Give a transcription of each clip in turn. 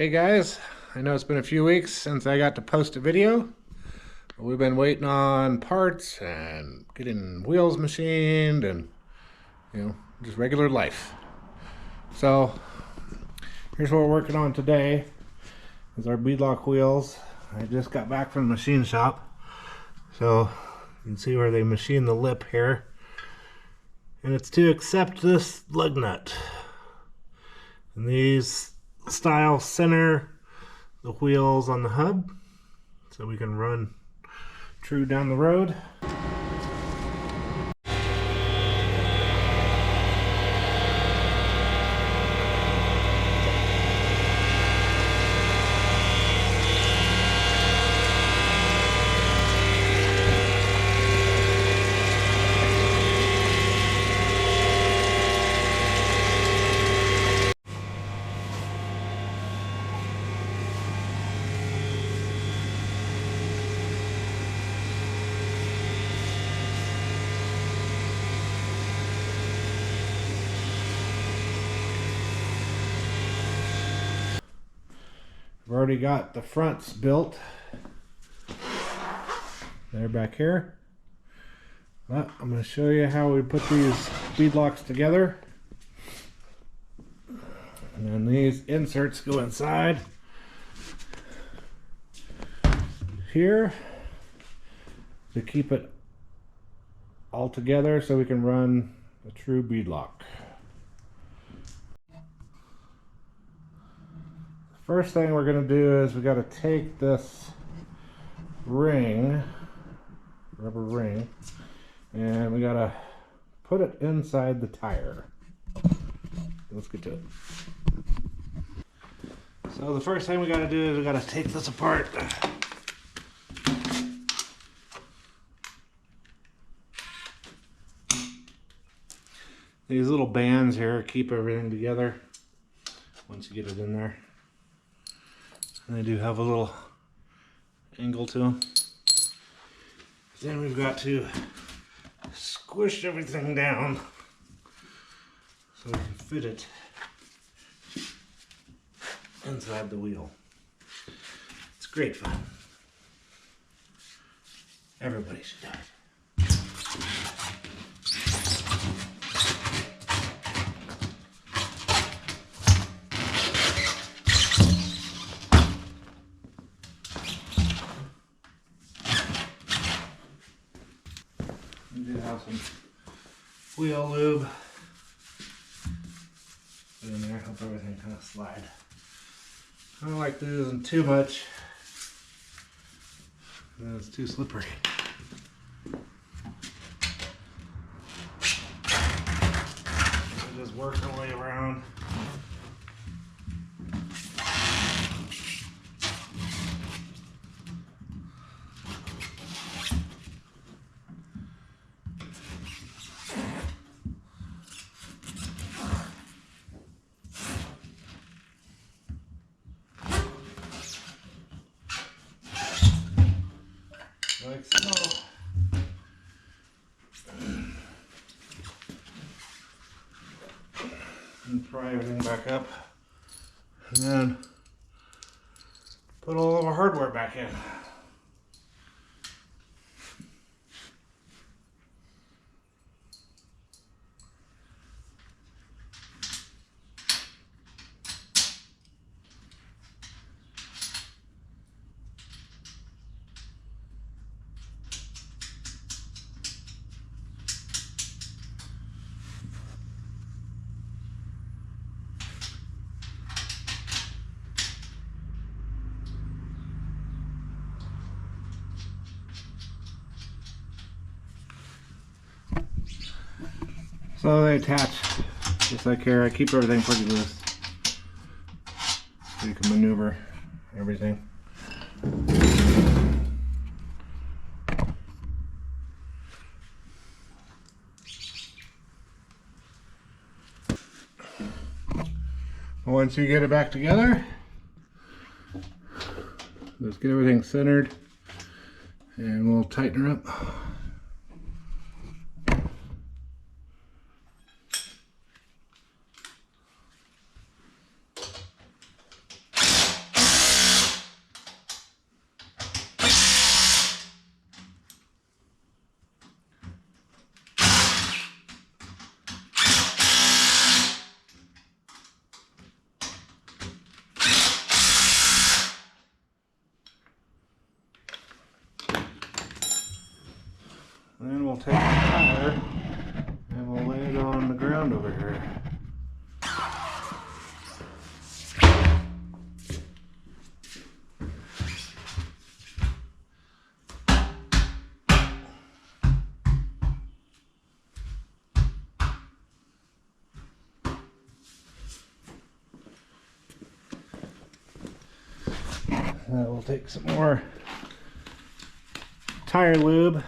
Hey guys, I know it's been a few weeks since I got to post a video. We've been waiting on parts and getting wheels machined and, just regular life. So, here's what we're working on today. Is our Beadlock wheels. I just got back from the machine shop. So, you can see where they machine the lip here. And it's to accept this lug nut. And these style center the wheels on the hub so we can run true down the road. I've already got the fronts built. They're back here. But I'm going to show you how we put these bead locks together. And then these inserts go inside here to keep it all together so we can run a true bead lock. First thing we're going to do is we got to take this ring, rubber ring, and we got to put it inside the tire. Let's get to it. So the first thing we got to do is we got to take this apart. These little bands here keep everything together once you get it in there. And they do have a little angle to them. Then we've got to squish everything down so we can fit it inside the wheel. It's great fun. Everybody should do it. We do have some wheel lube put in there, help everything kind of slide. I don't like using too much, then it's too slippery. So just work our way around. Like so. And pry everything back up. And then put all of our hardware back in. So they attach just like here. I keep everything pretty loose so you can maneuver everything. Once you get it back together, just get everything centered and we'll tighten her up. take the tire and we'll lay it on the ground over here. We'll take some more tire lube.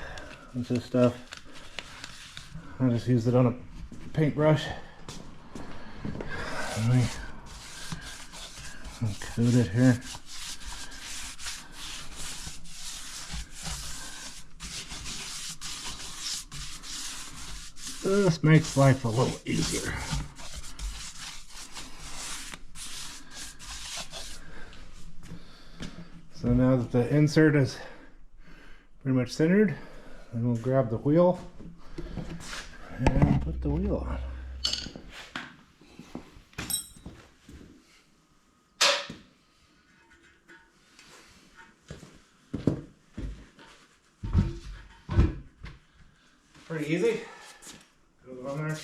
This is stuff. I just used it on a paintbrush. Let me coat it here. This makes life a little easier. So now that the insert is pretty much centered, then we'll grab the wheel and put the wheel on. Pretty easy. Goes on there.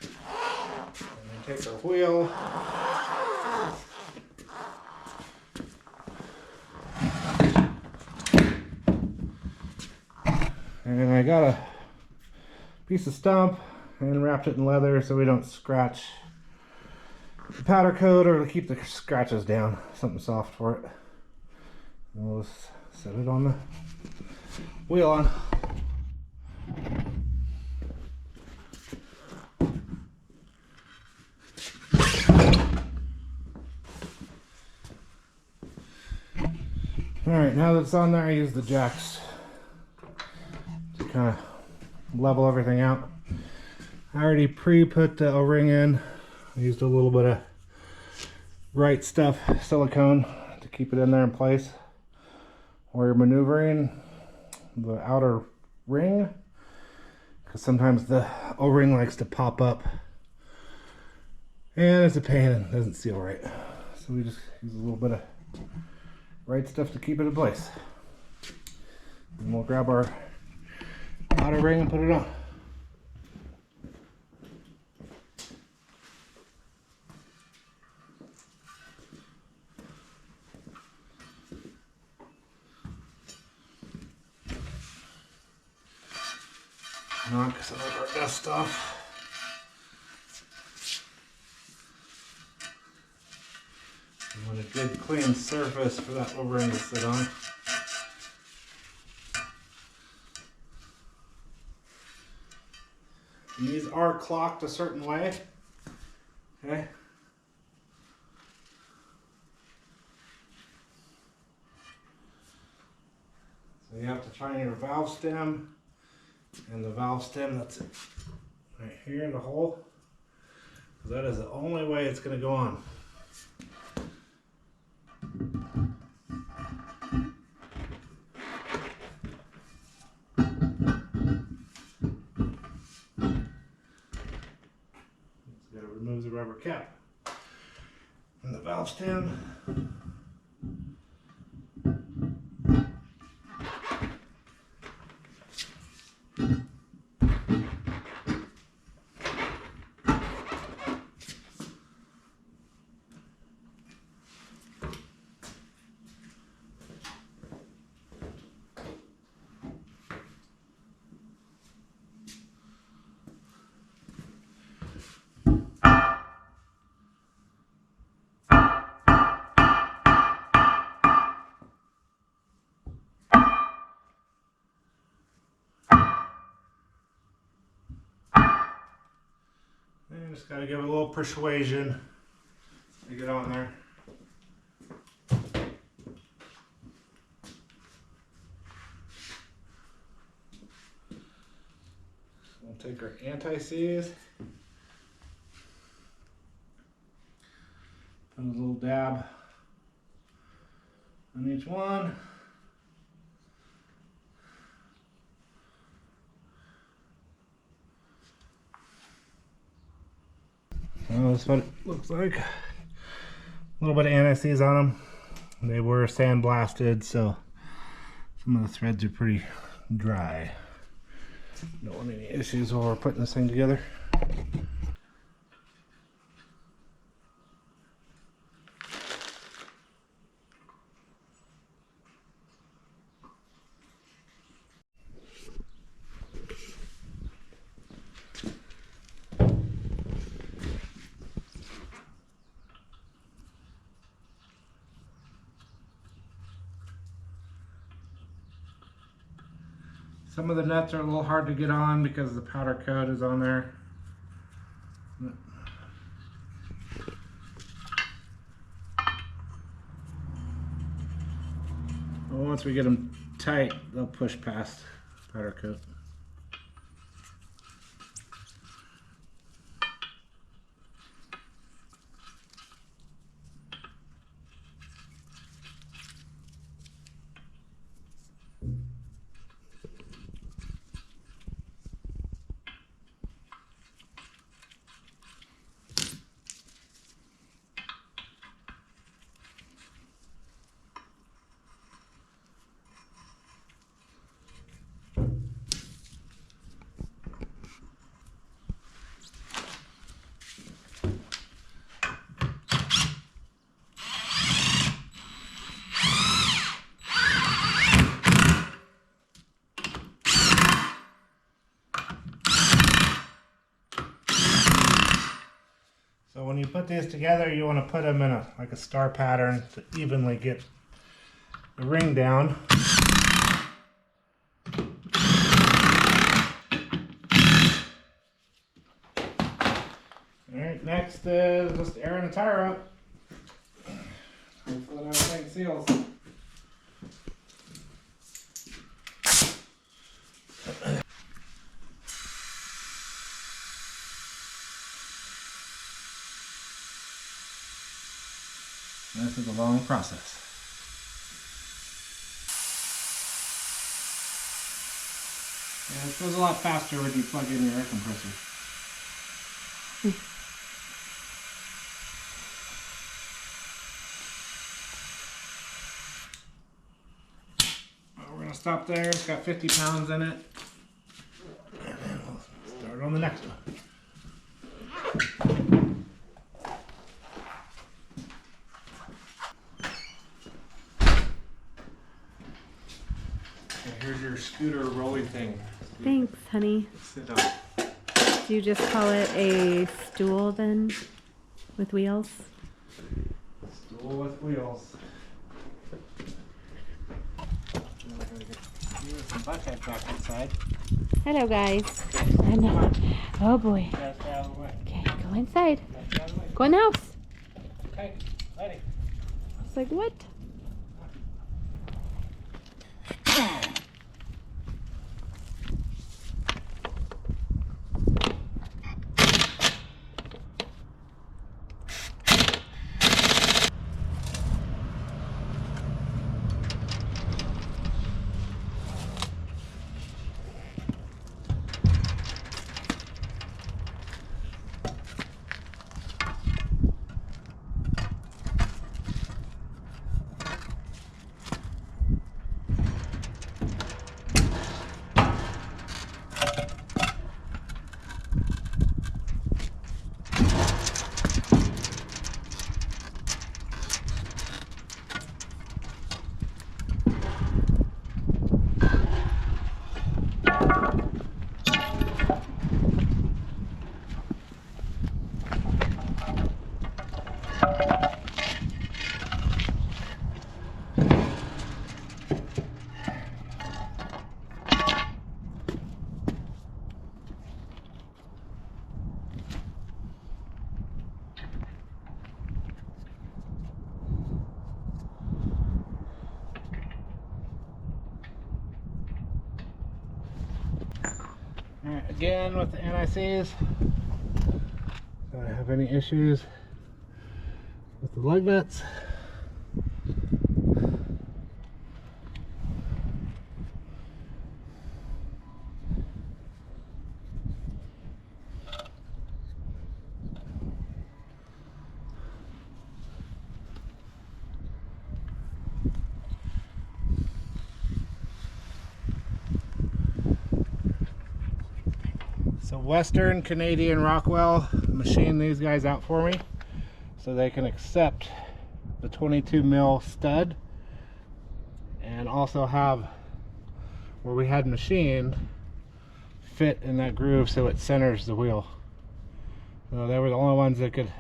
And then take our wheel. And I got a piece of stump and wrapped it in leather so we don't scratch the powder coat, or to keep the scratches down. Something soft for it. And we'll just set it on the wheel on. Alright, now that it's on there, I use the jacks to kind of level everything out. I already pre-put the O-ring in. I used a little bit of Right Stuff silicone to keep it in there in place while you're maneuvering the outer ring, because sometimes the O-ring likes to pop up and it's a pain and doesn't seal right. So we just use a little bit of Right Stuff to keep it in place. And we'll grab our outer ring and put it on. Knock some of our dust off. I want a good clean surface for that O-ring to sit on. And these are clocked a certain way. Okay. So you have to find your valve stem, and the valve stem that's right here in the hole, because that is the only way it's going to go on. Remove the rubber cap and the valve stem. And just got to give it a little persuasion to get on there. We'll take our anti-seize, put a little dab on each one. Well, that's what it looks like. A little bit of anti-seize on them. They were sandblasted, so Some of the threads are pretty dry. Don't want any issues while we're putting this thing together. Some of the nuts are a little hard to get on because the powder coat is on there. But once we get them tight, they'll push past powder coat. So when you put these together, you want to put them in a star pattern to evenly get the ring down. Alright, next is just airing the tire up. Hopefully everything seals. This is a long process. Yeah, it goes a lot faster when you plug in your air compressor. We're going to stop there. It's got 50 pounds in it. And then we'll start on the next one. Here's your scooter rolling thing. Thanks, honey. Sit down. Do you just call it a stool then, with wheels? Stool with wheels. Some buckhead back inside. Hello, guys. I know. Oh boy. Just out of the way. Okay, go inside. Just out of the way. Go in the house. Okay, ready. I was like, what? Alright, again with the NICs. Don't have any issues with the lug nuts. So Western Canadian Rockwell machined these guys out for me so they can accept the 22 mil stud and also have where we had machined fit in that groove so it centers the wheel. So they were the only ones that could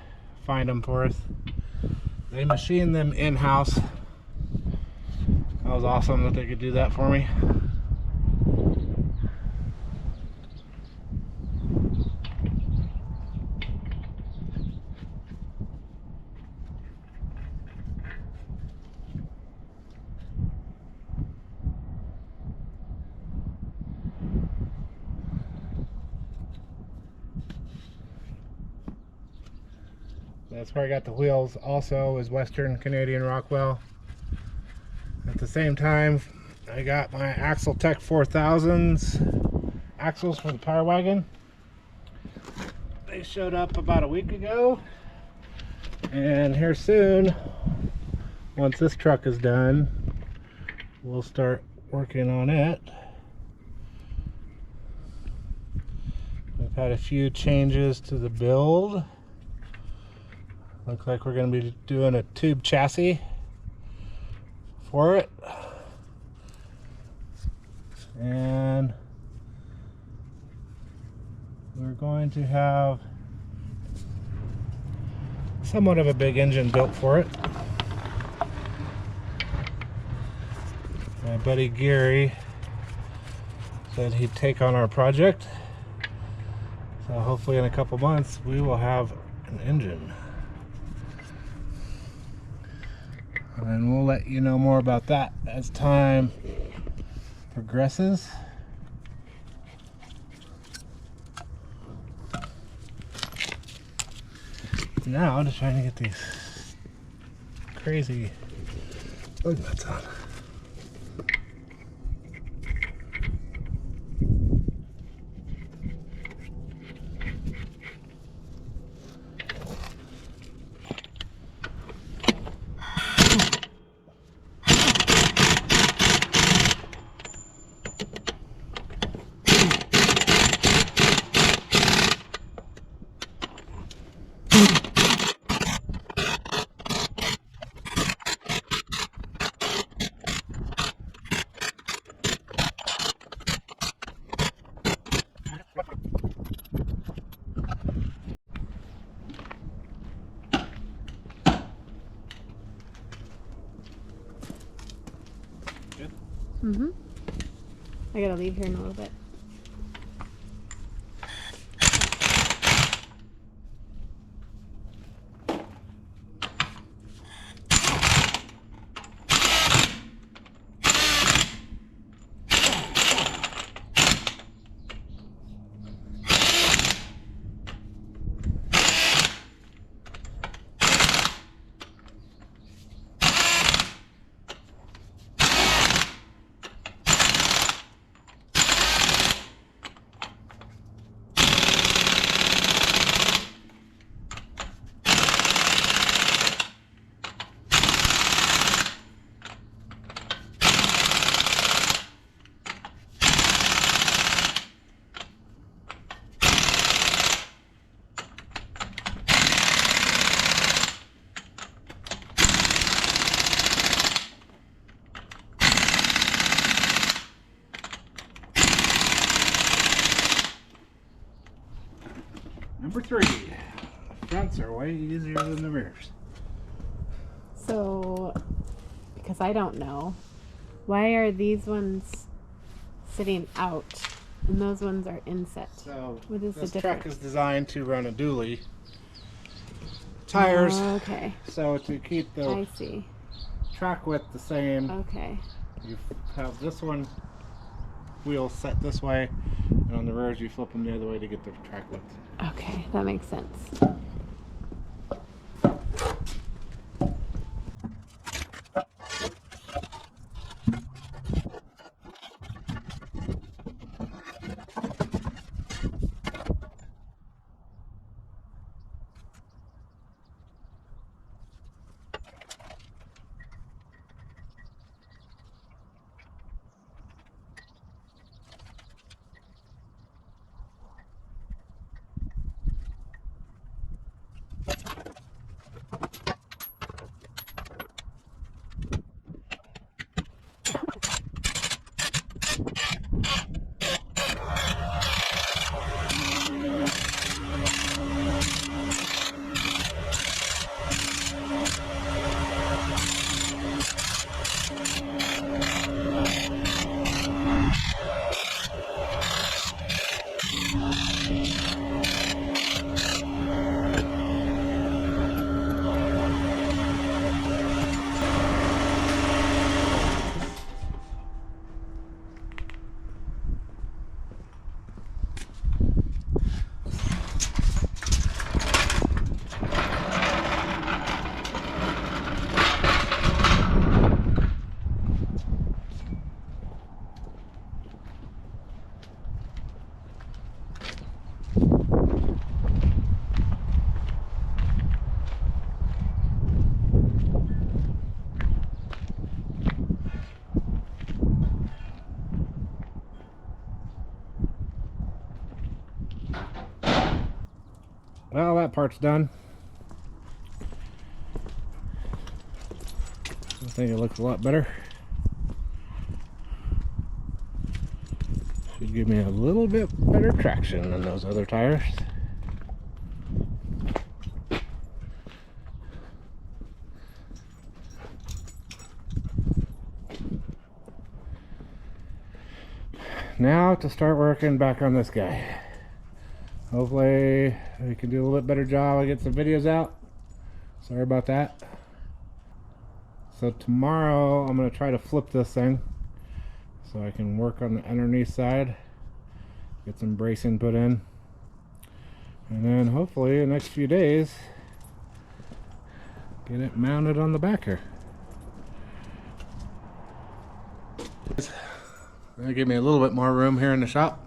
find them for us. They machined them in-house. That was awesome that they could do that for me. That's where I got the wheels. Also is Western Canadian Rockwell. At the same time, I got my Axle Tech 4000s axles for the Power Wagon. They showed up about a week ago, and here soon, once this truck is done, we'll start working on it. We've had a few changes to the build. Looks like we're going to be doing a tube chassis for it. And we're going to have somewhat of a big engine built for it. My buddy Gary said he'd take on our project. So hopefully in a couple months we will have an engine. And we'll let you know more about that as time progresses. Now, just trying to get these crazy lug nuts on. I gotta leave here in a little bit. Number 3, the fronts are way easier than the rears. So, because I don't know, why are these ones sitting out and those ones are inset? So What is this the truck difference? is designed to run a dually. Tires, Okay, so to keep the I see. track width the same, Okay, you have this one wheel set this way, and on the rears you flip them the other way to get the track width. okay, that makes sense. Well, that part's done. I think it looks a lot better. Should give me a little bit better traction than those other tires. Now to start working back on this guy. Hopefully we can do a little bit better job of getting some videos out. Sorry about that. So tomorrow I'm going to try to flip this thing so I can work on the underneath side, get some bracing put in, and then hopefully the next few days get it mounted on the back here. That'll give me a little bit more room here in the shop.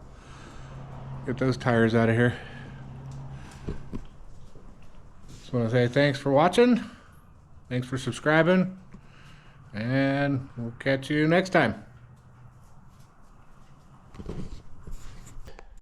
Get those tires out of here. Just want to say thanks for watching. Thanks for subscribing. And we'll catch you next time.